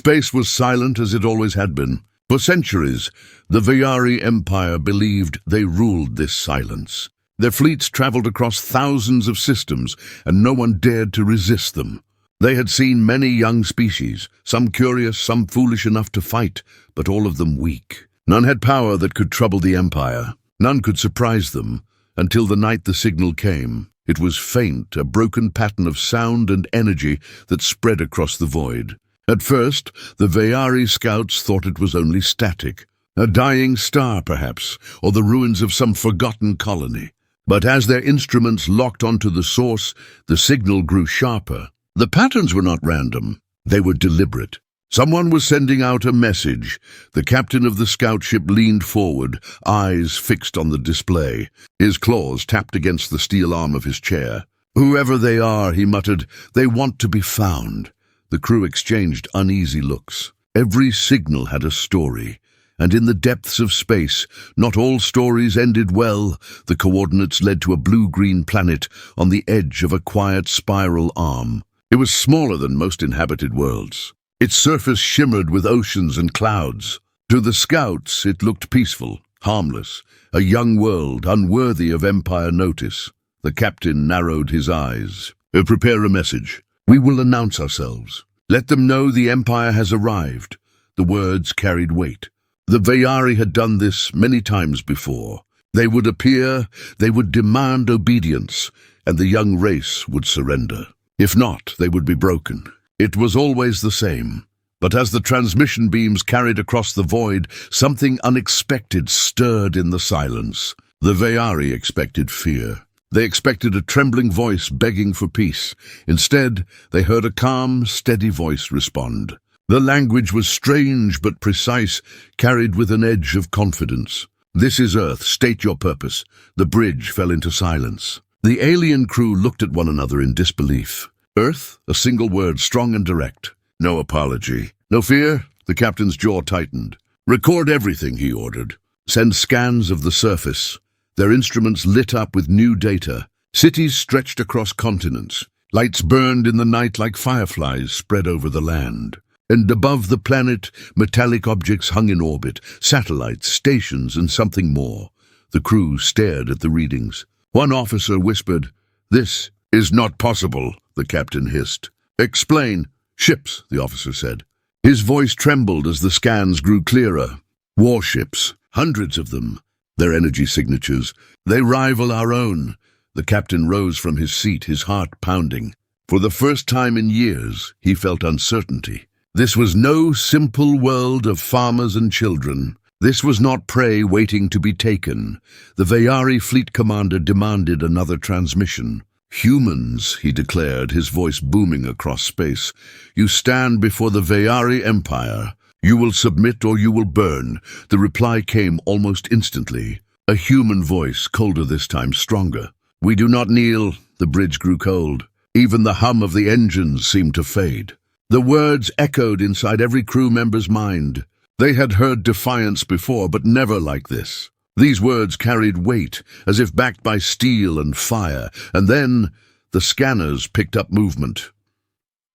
Space was silent as it always had been. For centuries, the Vayari Empire believed they ruled this silence. Their fleets traveled across thousands of systems, and no one dared to resist them. They had seen many young species, some curious, some foolish enough to fight, but all of them weak. None had power that could trouble the Empire. None could surprise them, until the night the signal came. It was faint, a broken pattern of sound and energy that spread across the void. At first, the Vayari scouts thought it was only static, a dying star perhaps, or the ruins of some forgotten colony. But as their instruments locked onto the source, the signal grew sharper. The patterns were not random, they were deliberate. Someone was sending out a message. The captain of the scout ship leaned forward, eyes fixed on the display. His claws tapped against the steel arm of his chair. "Whoever they are," he muttered, "they want to be found." The crew exchanged uneasy looks. Every signal had a story, and in the depths of space, not all stories ended well. The coordinates led to a blue-green planet on the edge of a quiet spiral arm. It was smaller than most inhabited worlds. Its surface shimmered with oceans and clouds. To the scouts, it looked peaceful, harmless, a young world unworthy of Empire notice. The captain narrowed his eyes. "Prepare a message. We will announce ourselves. Let them know the Empire has arrived." The words carried weight. The Vayari had done this many times before. They would appear, they would demand obedience, and the young race would surrender. If not, they would be broken. It was always the same. But as the transmission beams carried across the void, something unexpected stirred in the silence. The Vayari expected fear. They expected a trembling voice begging for peace. Instead, they heard a calm, steady voice respond. The language was strange but precise, carried with an edge of confidence. "This is Earth. State your purpose." The bridge fell into silence. The alien crew looked at one another in disbelief. Earth, a single word, strong and direct. No apology. No fear? The captain's jaw tightened. "Record everything," he ordered. "Send scans of the surface." Their instruments lit up with new data. Cities stretched across continents. Lights burned in the night like fireflies spread over the land. And above the planet, metallic objects hung in orbit, satellites, stations, and something more. The crew stared at the readings. One officer whispered, "This is not possible," the captain hissed. "Explain." "Ships," the officer said. His voice trembled as the scans grew clearer. "Warships, hundreds of them. Their energy signatures, they rival our own." The captain rose from his seat, his heart pounding. For the first time in years, he felt uncertainty. This was no simple world of farmers and children. This was not prey waiting to be taken. The Vayari fleet commander demanded another transmission. "Humans," he declared, his voice booming across space, "you stand before the Vayari Empire. You will submit or you will burn." The reply came almost instantly. A human voice, colder this time, stronger. "We do not kneel." The bridge grew cold. Even the hum of the engines seemed to fade. The words echoed inside every crew member's mind. They had heard defiance before, but never like this. These words carried weight, as if backed by steel and fire, and then the scanners picked up movement.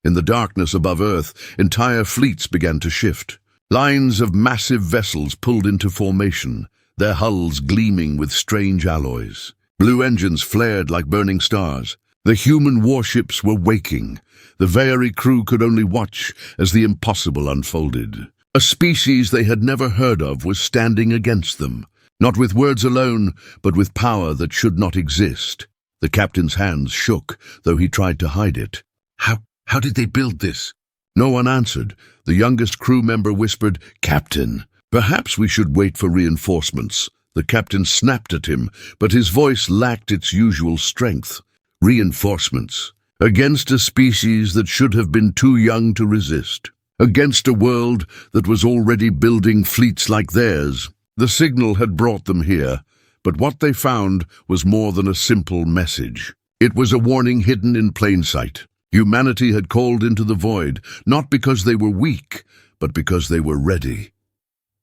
In the darkness above Earth, entire fleets began to shift. Lines of massive vessels pulled into formation, their hulls gleaming with strange alloys. Blue engines flared like burning stars. The human warships were waking. The Vayari crew could only watch as the impossible unfolded. A species they had never heard of was standing against them, not with words alone, but with power that should not exist. The captain's hands shook, though he tried to hide it. How did they build this?" No one answered. The youngest crew member whispered, "Captain, perhaps we should wait for reinforcements." The captain snapped at him, but his voice lacked its usual strength. Reinforcements. Against a species that should have been too young to resist. Against a world that was already building fleets like theirs. The signal had brought them here, but what they found was more than a simple message. It was a warning hidden in plain sight. Humanity had called into the void, not because they were weak, but because they were ready.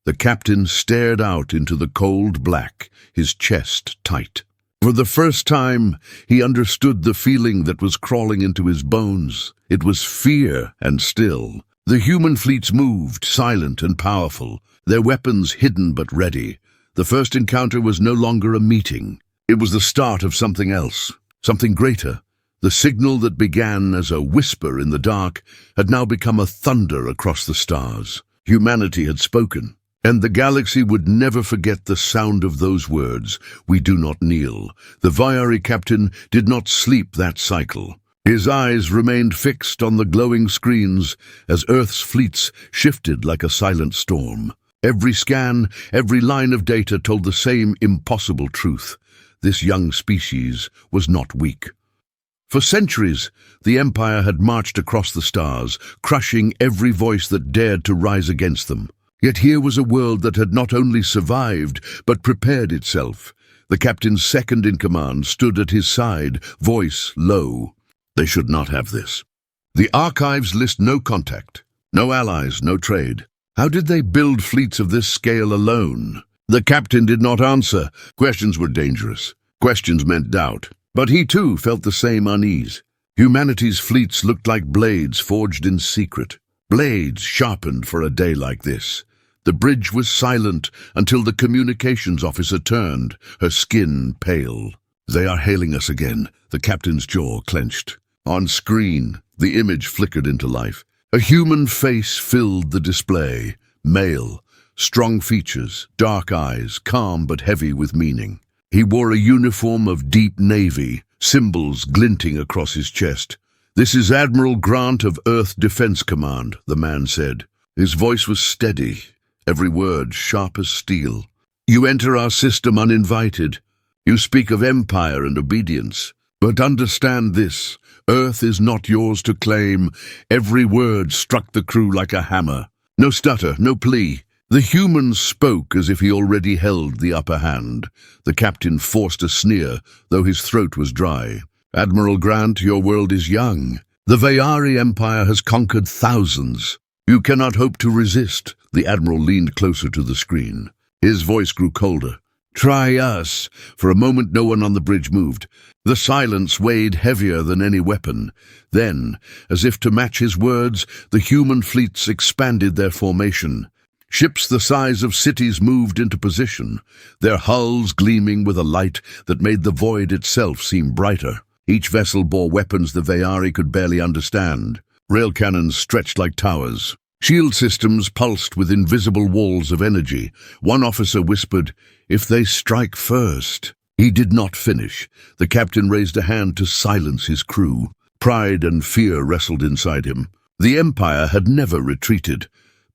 The captain stared out into the cold black, his chest tight. For the first time, he understood the feeling that was crawling into his bones. It was fear, and still, The human fleets moved, silent and powerful, their weapons hidden but ready. The first encounter was no longer a meeting. It was the start of something else, something greater. The signal that began as a whisper in the dark had now become a thunder across the stars. Humanity had spoken, and the galaxy would never forget the sound of those words, "We do not kneel." The Vyari captain did not sleep that cycle. His eyes remained fixed on the glowing screens as Earth's fleets shifted like a silent storm. Every scan, every line of data told the same impossible truth. This young species was not weak. For centuries, the Empire had marched across the stars, crushing every voice that dared to rise against them. Yet here was a world that had not only survived, but prepared itself. The captain's second-in-command stood at his side, voice low. They should not have this. The archives list no contact, no allies, no trade. How did they build fleets of this scale alone? The captain did not answer. Questions were dangerous. Questions meant doubt. But he too felt the same unease. Humanity's fleets looked like blades forged in secret. Blades sharpened for a day like this. The bridge was silent until the communications officer turned, her skin pale. "They are hailing us again." The captain's jaw clenched. On screen, the image flickered into life. A human face filled the display. Male, strong features, dark eyes, calm but heavy with meaning. He wore a uniform of deep navy, symbols glinting across his chest. "This is Admiral Grant of Earth Defense Command," the man said. His voice was steady, every word sharp as steel. "You enter our system uninvited. You speak of empire and obedience. But understand this, Earth is not yours to claim." Every word struck the crew like a hammer. No stutter, no plea. The human spoke as if he already held the upper hand. The captain forced a sneer, though his throat was dry. "Admiral Grant, your world is young. The Vyari Empire has conquered thousands. You cannot hope to resist." The admiral leaned closer to the screen. His voice grew colder. "Try us." For a moment no one on the bridge moved. The silence weighed heavier than any weapon. Then, as if to match his words, the human fleets expanded their formation. Ships the size of cities moved into position, their hulls gleaming with a light that made the void itself seem brighter. Each vessel bore weapons the Vyari could barely understand. Rail cannons stretched like towers. Shield systems pulsed with invisible walls of energy. One officer whispered, "If they strike first." He did not finish. The captain raised a hand to silence his crew. Pride and fear wrestled inside him. The Empire had never retreated,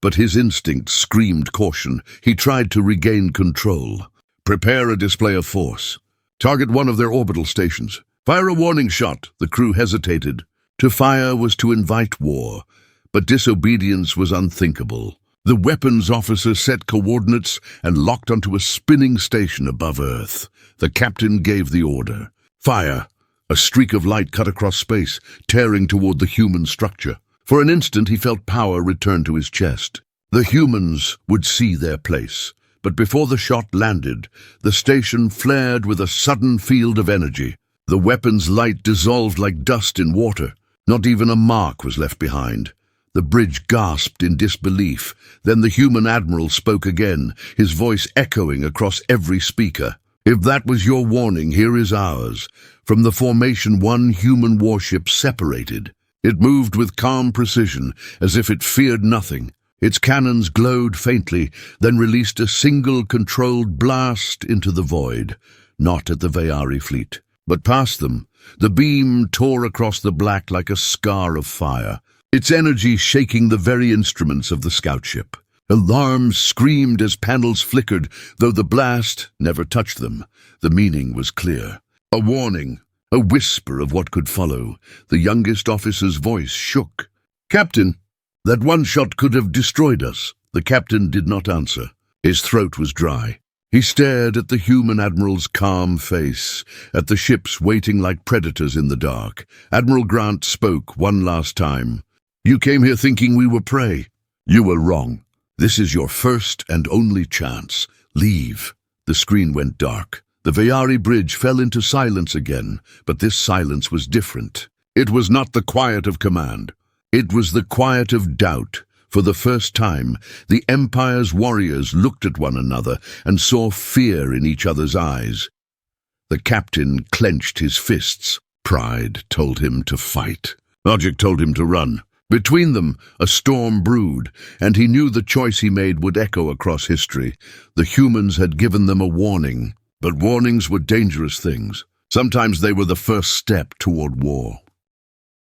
but his instinct screamed caution. He tried to regain control. "Prepare a display of force. Target one of their orbital stations. Fire a warning shot." The crew hesitated. To fire was to invite war, but disobedience was unthinkable. The weapons officer set coordinates and locked onto a spinning station above Earth. The captain gave the order. "Fire!" A streak of light cut across space, tearing toward the human structure. For an instant he felt power return to his chest. The humans would see their place. But before the shot landed, the station flared with a sudden field of energy. The weapon's light dissolved like dust in water. Not even a mark was left behind. The bridge gasped in disbelief. Then the human admiral spoke again, his voice echoing across every speaker. "If that was your warning, here is ours." From the formation, one human warship separated. It moved with calm precision, as if it feared nothing. Its cannons glowed faintly, then released a single controlled blast into the void. Not at the Vyari fleet, but past them. The beam tore across the black like a scar of fire, its energy shaking the very instruments of the scout ship. Alarms screamed as panels flickered, though the blast never touched them. The meaning was clear. A warning, a whisper of what could follow. The youngest officer's voice shook. "Captain, that one shot could have destroyed us." The captain did not answer. His throat was dry. He stared at the human admiral's calm face, at the ships waiting like predators in the dark. Admiral Grant spoke one last time. "You came here thinking we were prey. You were wrong. This is your first and only chance. Leave." The screen went dark. The Vyari bridge fell into silence again, but this silence was different. It was not the quiet of command. It was the quiet of doubt. For the first time, the Empire's warriors looked at one another and saw fear in each other's eyes. The captain clenched his fists. Pride told him to fight. Logic told him to run. Between them, a storm brewed, and he knew the choice he made would echo across history. The humans had given them a warning, but warnings were dangerous things. Sometimes they were the first step toward war.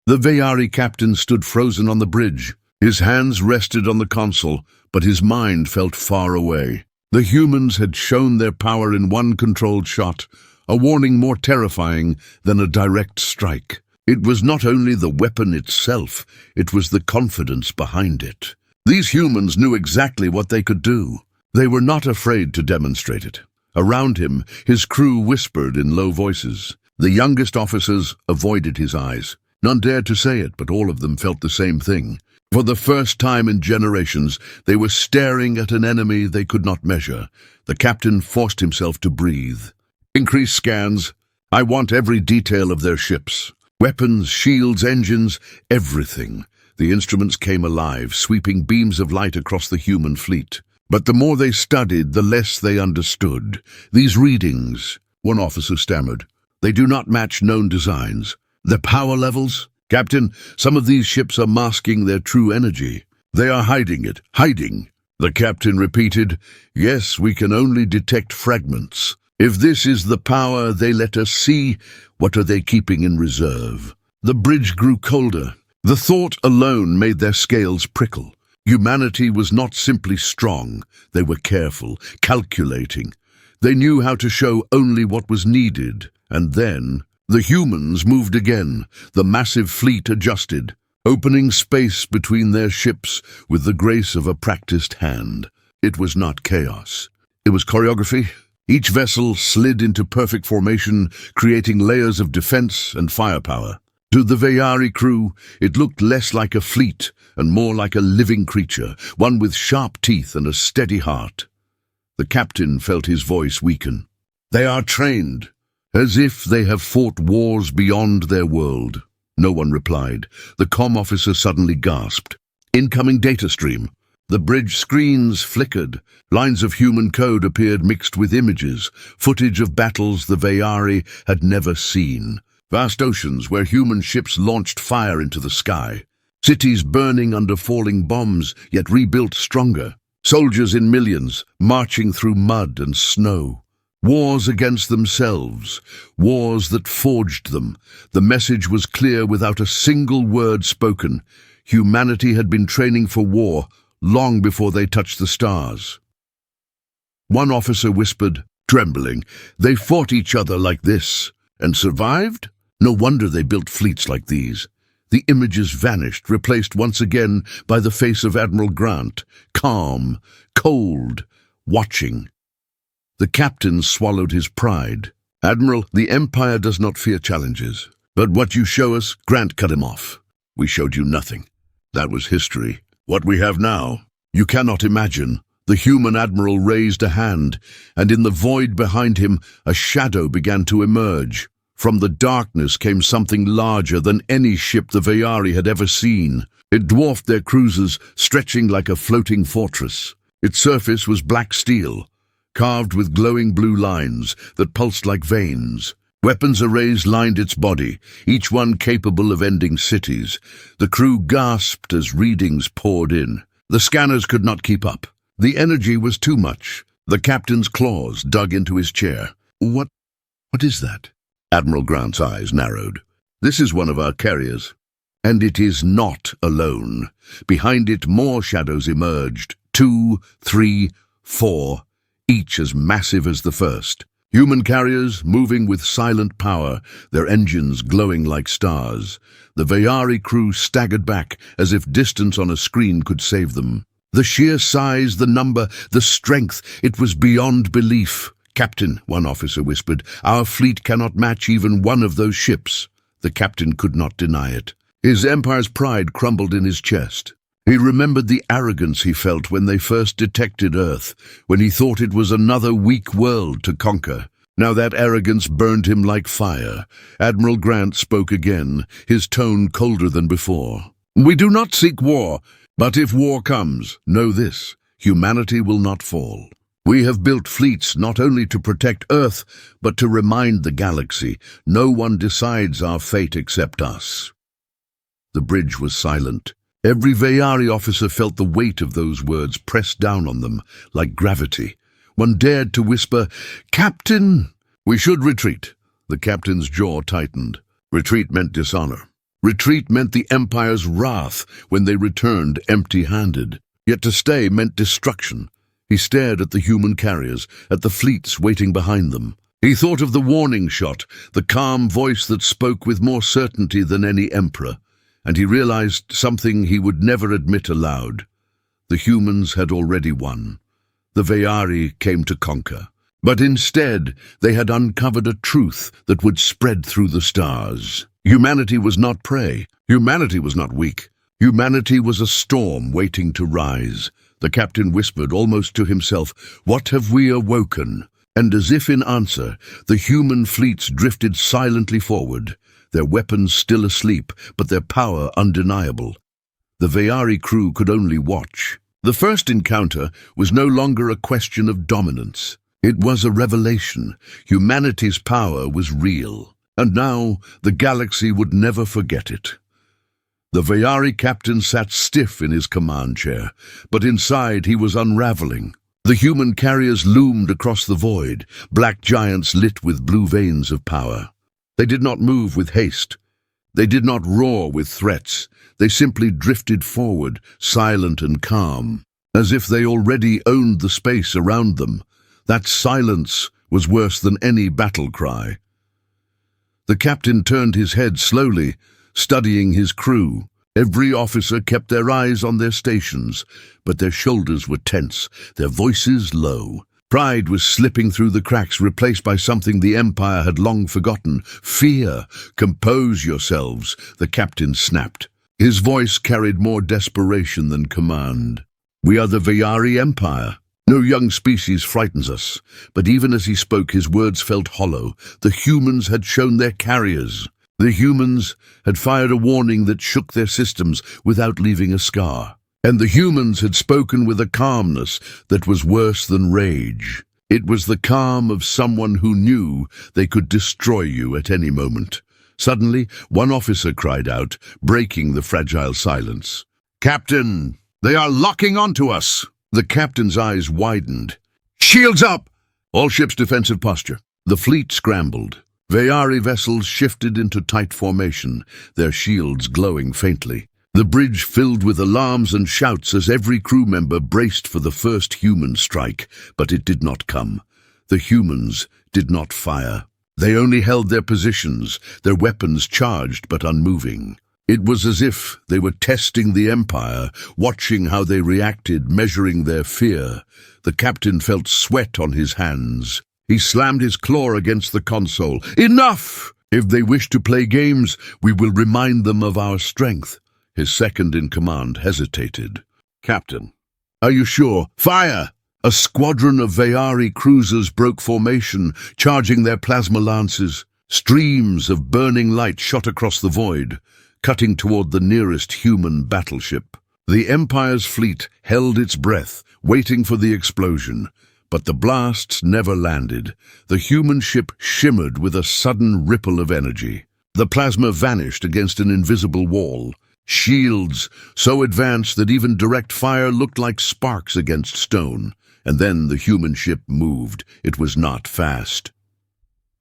The Veyari captain stood frozen on the bridge. His hands rested on the console, but his mind felt far away. The humans had shown their power in one controlled shot, a warning more terrifying than a direct strike. It was not only the weapon itself, it was the confidence behind it. These humans knew exactly what they could do. They were not afraid to demonstrate it. Around him, his crew whispered in low voices. The youngest officers avoided his eyes. None dared to say it, but all of them felt the same thing. For the first time in generations, they were staring at an enemy they could not measure. The captain forced himself to breathe. Increase scans. I want every detail of their ships. Weapons, shields, engines, everything. The instruments came alive, sweeping beams of light across the human fleet. But the more they studied, the less they understood. These readings, one officer stammered, they do not match known designs. The power levels? Captain, some of these ships are masking their true energy. They are hiding it, hiding. The captain repeated, yes, we can only detect fragments. If this is the power they let us see, what are they keeping in reserve? The bridge grew colder. The thought alone made their scales prickle. Humanity was not simply strong. They were careful, calculating. They knew how to show only what was needed. And then the humans moved again. The massive fleet adjusted, opening space between their ships with the grace of a practiced hand. It was not chaos. It was choreography. Each vessel slid into perfect formation, creating layers of defense and firepower. To the Veyari crew, it looked less like a fleet and more like a living creature, one with sharp teeth and a steady heart. The captain felt his voice weaken. They are trained, as if they have fought wars beyond their world. No one replied. The comm officer suddenly gasped. Incoming data stream. The bridge screens flickered. Lines of human code appeared mixed with images, footage of battles the Veyari had never seen. Vast oceans where human ships launched fire into the sky. Cities burning under falling bombs, yet rebuilt stronger. Soldiers in millions, marching through mud and snow. Wars against themselves, wars that forged them. The message was clear without a single word spoken. Humanity had been training for war long before they touched the stars. One officer whispered, trembling, they fought each other like this, and survived? No wonder they built fleets like these. The images vanished, replaced once again by the face of Admiral Grant, calm, cold, watching. The captain swallowed his pride. Admiral, the Empire does not fear challenges. But what you show us, Grant cut him off. We showed you nothing. That was history. What we have now, you cannot imagine. The human admiral raised a hand, and in the void behind him, a shadow began to emerge. From the darkness came something larger than any ship the Veyari had ever seen. It dwarfed their cruisers, stretching like a floating fortress. Its surface was black steel, carved with glowing blue lines that pulsed like veins. Weapons arrays lined its body, each one capable of ending cities. The crew gasped as readings poured in. The scanners could not keep up. The energy was too much. The captain's claws dug into his chair. What is that? Admiral Grant's eyes narrowed. This is one of our carriers. And it is not alone. Behind it, more shadows emerged. 2, 3, 4, each as massive as the first. Human carriers moving with silent power, their engines glowing like stars. The Veyari crew staggered back as if distance on a screen could save them. The sheer size, the number, the strength, it was beyond belief. Captain, one officer whispered, our fleet cannot match even one of those ships. The captain could not deny it. His empire's pride crumbled in his chest. He remembered the arrogance he felt when they first detected Earth, when he thought it was another weak world to conquer. Now that arrogance burned him like fire. Admiral Grant spoke again, his tone colder than before. We do not seek war, but if war comes, know this, humanity will not fall. We have built fleets not only to protect Earth, but to remind the galaxy, no one decides our fate except us. The bridge was silent. Every Vayari officer felt the weight of those words pressed down on them, like gravity. One dared to whisper, "Captain, we should retreat." The captain's jaw tightened. Retreat meant dishonor. Retreat meant the Empire's wrath when they returned empty-handed. Yet to stay meant destruction. He stared at the human carriers, at the fleets waiting behind them. He thought of the warning shot, the calm voice that spoke with more certainty than any emperor, and he realized something he would never admit aloud. The humans had already won. The Vayari came to conquer. But instead, they had uncovered a truth that would spread through the stars. Humanity was not prey. Humanity was not weak. Humanity was a storm waiting to rise. The captain whispered almost to himself, "What have we awoken?" And as if in answer, the human fleets drifted silently forward, their weapons still asleep, but their power undeniable. The Vayari crew could only watch. The first encounter was no longer a question of dominance. It was a revelation. Humanity's power was real, and now the galaxy would never forget it. The Vayari captain sat stiff in his command chair, but inside he was unraveling. The human carriers loomed across the void, black giants lit with blue veins of power. They did not move with haste. They did not roar with threats. They simply drifted forward, silent and calm, as if they already owned the space around them. That silence was worse than any battle cry. The captain turned his head slowly, studying his crew. Every officer kept their eyes on their stations, but their shoulders were tense, their voices low. Pride was slipping through the cracks, replaced by something the Empire had long forgotten. Fear. "Compose yourselves," the captain snapped. His voice carried more desperation than command. "We are the Vayari Empire. No young species frightens us." But even as he spoke, his words felt hollow. The humans had shown their carriers. The humans had fired a warning that shook their systems without leaving a scar. And the humans had spoken with a calmness that was worse than rage. It was the calm of someone who knew they could destroy you at any moment. Suddenly, one officer cried out, breaking the fragile silence. "Captain, they are locking onto us!" The captain's eyes widened. "Shields up!" All ships defensive posture. The fleet scrambled. Vayari vessels shifted into tight formation, their shields glowing faintly. The bridge filled with alarms and shouts as every crew member braced for the first human strike, but it did not come. The humans did not fire. They only held their positions, their weapons charged but unmoving. It was as if they were testing the Empire, watching how they reacted, measuring their fear. The captain felt sweat on his hands. He slammed his claw against the console. "Enough! If they wish to play games, we will remind them of our strength." His second-in-command hesitated. "Captain, are you sure? Fire!" A squadron of Vayari cruisers broke formation, charging their plasma lances. Streams of burning light shot across the void, cutting toward the nearest human battleship. The Empire's fleet held its breath, waiting for the explosion. But the blasts never landed. The human ship shimmered with a sudden ripple of energy. The plasma vanished against an invisible wall. Shields, so advanced that even direct fire looked like sparks against stone. And then the human ship moved. It was not fast.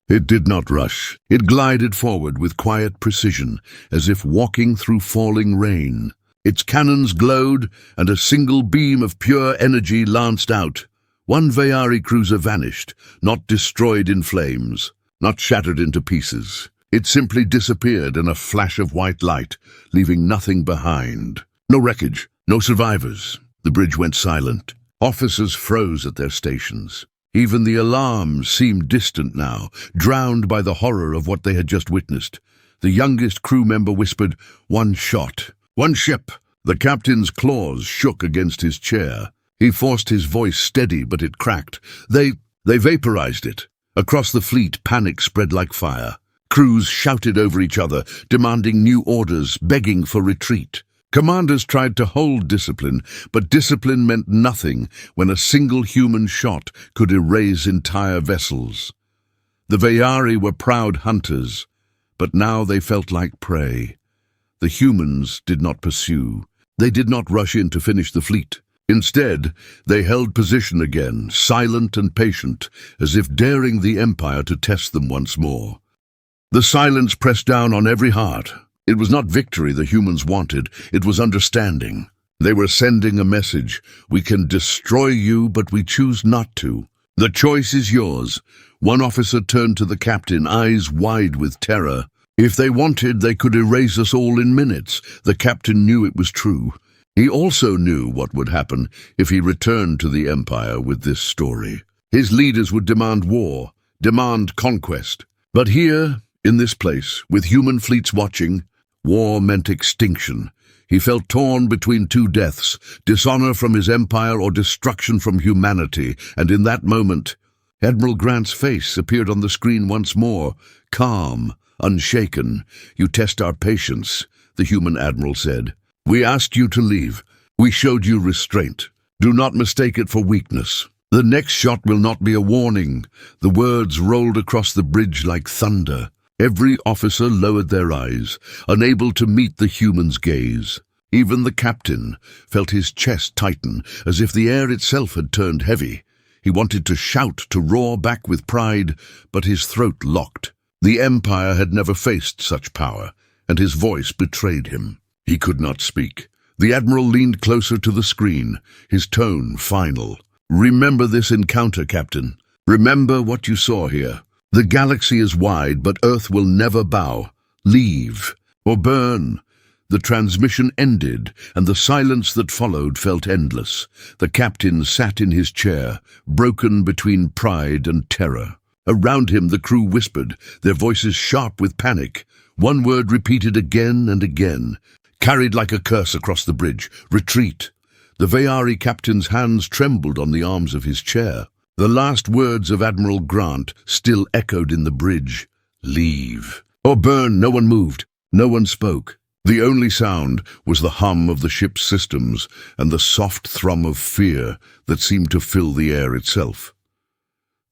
It did not rush. It glided forward with quiet precision, as if walking through falling rain. Its cannons glowed, and a single beam of pure energy lanced out. One Vayari cruiser vanished, not destroyed in flames, not shattered into pieces. It simply disappeared in a flash of white light, leaving nothing behind. No wreckage, no survivors. The bridge went silent. Officers froze at their stations. Even the alarms seemed distant now, drowned by the horror of what they had just witnessed. The youngest crew member whispered, "One shot. One ship." The captain's claws shook against his chair. He forced his voice steady, but it cracked. They vaporized it. Across the fleet, panic spread like fire. Crews shouted over each other, demanding new orders, begging for retreat. Commanders tried to hold discipline, but discipline meant nothing when a single human shot could erase entire vessels. The Veyari were proud hunters, but now they felt like prey. The humans did not pursue. They did not rush in to finish the fleet. Instead, they held position again, silent and patient, as if daring the Empire to test them once more. The silence pressed down on every heart. It was not victory the humans wanted, it was understanding. They were sending a message. We can destroy you, but we choose not to. The choice is yours. One officer turned to the captain, eyes wide with terror. If they wanted, they could erase us all in minutes. The captain knew it was true. He also knew what would happen if he returned to the Empire with this story. His leaders would demand war, demand conquest. But here, in this place, with human fleets watching, war meant extinction. He felt torn between two deaths, dishonor from his empire or destruction from humanity, and in that moment, Admiral Grant's face appeared on the screen once more, calm, unshaken. "You test our patience," the human admiral said. "We asked you to leave. We showed you restraint. Do not mistake it for weakness. The next shot will not be a warning." The words rolled across the bridge like thunder. Every officer lowered their eyes, unable to meet the human's gaze. Even the captain felt his chest tighten, as if the air itself had turned heavy. He wanted to shout, to roar back with pride, but his throat locked. The Empire had never faced such power, and his voice betrayed him. He could not speak. The Admiral leaned closer to the screen, his tone final. "Remember this encounter, Captain. Remember what you saw here. The galaxy is wide, but Earth will never bow. Leave or burn." The transmission ended, and the silence that followed felt endless. The captain sat in his chair, broken between pride and terror. Around him the crew whispered, their voices sharp with panic. One word repeated again and again, carried like a curse across the bridge: retreat. The Veyari captain's hands trembled on the arms of his chair. The last words of Admiral Grant still echoed in the bridge: "Leave or burn." No one moved, no one spoke. The only sound was the hum of the ship's systems and the soft thrum of fear that seemed to fill the air itself.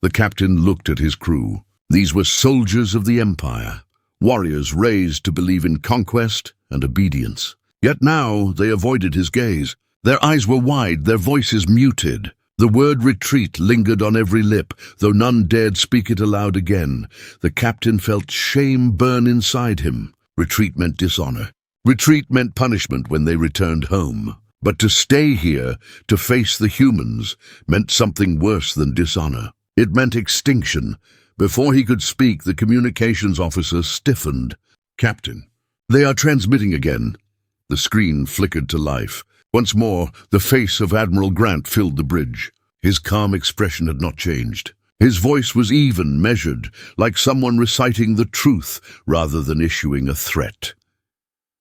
The captain looked at his crew. These were soldiers of the Empire, warriors raised to believe in conquest and obedience. Yet now they avoided his gaze. Their eyes were wide, their voices muted. The word retreat lingered on every lip, though none dared speak it aloud again. The captain felt shame burn inside him. Retreat meant dishonor. Retreat meant punishment when they returned home. But to stay here, to face the humans, meant something worse than dishonor. It meant extinction. Before he could speak, the communications officer stiffened. "Captain, they are transmitting again." The screen flickered to life. Once more, the face of Admiral Grant filled the bridge. His calm expression had not changed. His voice was even, measured, like someone reciting the truth rather than issuing a threat.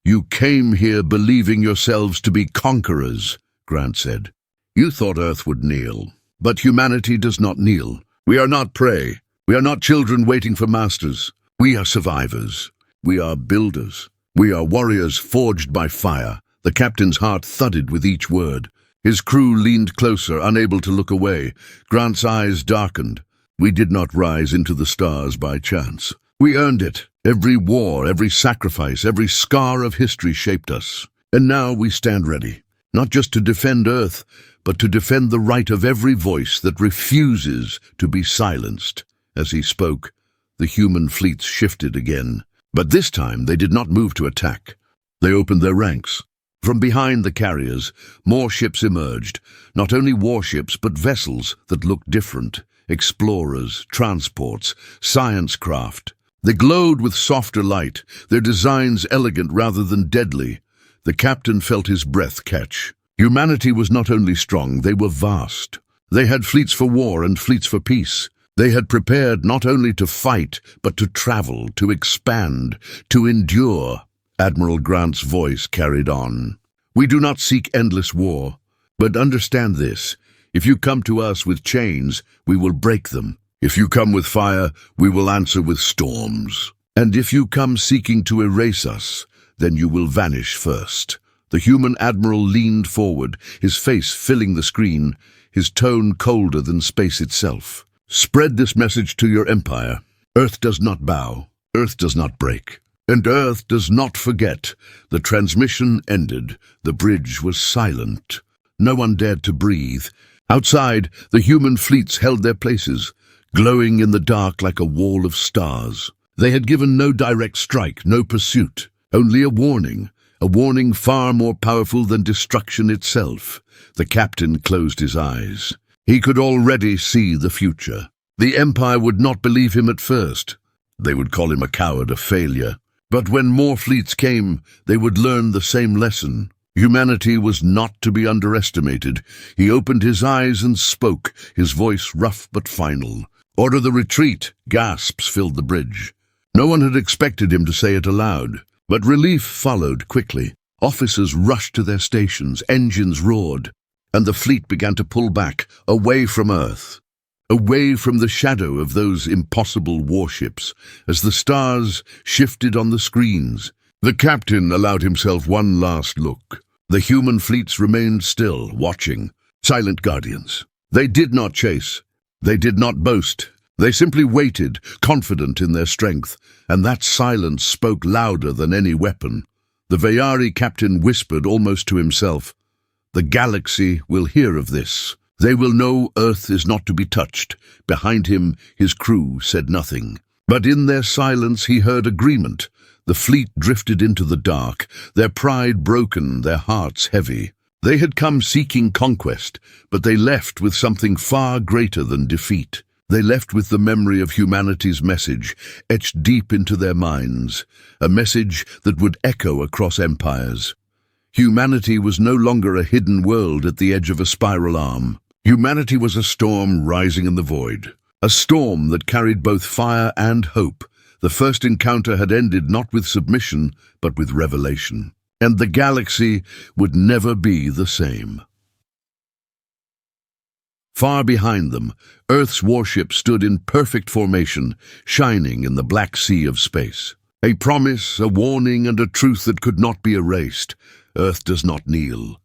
"You came here believing yourselves to be conquerors," Grant said. "You thought Earth would kneel. But humanity does not kneel. We are not prey. We are not children waiting for masters. We are survivors. We are builders. We are warriors forged by fire." The captain's heart thudded with each word. His crew leaned closer, unable to look away. Grant's eyes darkened. "We did not rise into the stars by chance. We earned it. Every war, every sacrifice, every scar of history shaped us. And now we stand ready, not just to defend Earth, but to defend the right of every voice that refuses to be silenced." As he spoke, the human fleets shifted again. But this time they did not move to attack. They opened their ranks. From behind the carriers, more ships emerged, not only warships but vessels that looked different, explorers, transports, science craft. They glowed with softer light, their designs elegant rather than deadly. The captain felt his breath catch. Humanity was not only strong, they were vast. They had fleets for war and fleets for peace. They had prepared not only to fight, but to travel, to expand, to endure. Admiral Grant's voice carried on. "We do not seek endless war, but understand this. If you come to us with chains, we will break them. If you come with fire, we will answer with storms. And if you come seeking to erase us, then you will vanish first." The human admiral leaned forward, his face filling the screen, his tone colder than space itself. "Spread this message to your empire. Earth does not bow, Earth does not break, and Earth does not forget." The transmission ended. The bridge was silent. No one dared to breathe. Outside, the human fleets held their places, glowing in the dark like a wall of stars. They had given no direct strike, no pursuit, only a warning far more powerful than destruction itself. The captain closed his eyes. He could already see the future. The Empire would not believe him at first. They would call him a coward, a failure. But when more fleets came, they would learn the same lesson. Humanity was not to be underestimated. He opened his eyes and spoke, his voice rough but final. "Order the retreat!" Gasps filled the bridge. No one had expected him to say it aloud, but relief followed quickly. Officers rushed to their stations, engines roared, and the fleet began to pull back, away from Earth, away from the shadow of those impossible warships. As the stars shifted on the screens, the captain allowed himself one last look. The human fleets remained still, watching, silent guardians. They did not chase. They did not boast. They simply waited, confident in their strength, and that silence spoke louder than any weapon. The Vayari captain whispered almost to himself, "The galaxy will hear of this. They will know Earth is not to be touched." Behind him, his crew said nothing. But in their silence he heard agreement. The fleet drifted into the dark, their pride broken, their hearts heavy. They had come seeking conquest, but they left with something far greater than defeat. They left with the memory of humanity's message, etched deep into their minds, a message that would echo across empires. Humanity was no longer a hidden world at the edge of a spiral arm. Humanity was a storm rising in the void, a storm that carried both fire and hope. The first encounter had ended not with submission, but with revelation. And the galaxy would never be the same. Far behind them, Earth's warship stood in perfect formation, shining in the black sea of space. A promise, a warning, and a truth that could not be erased. Earth does not kneel.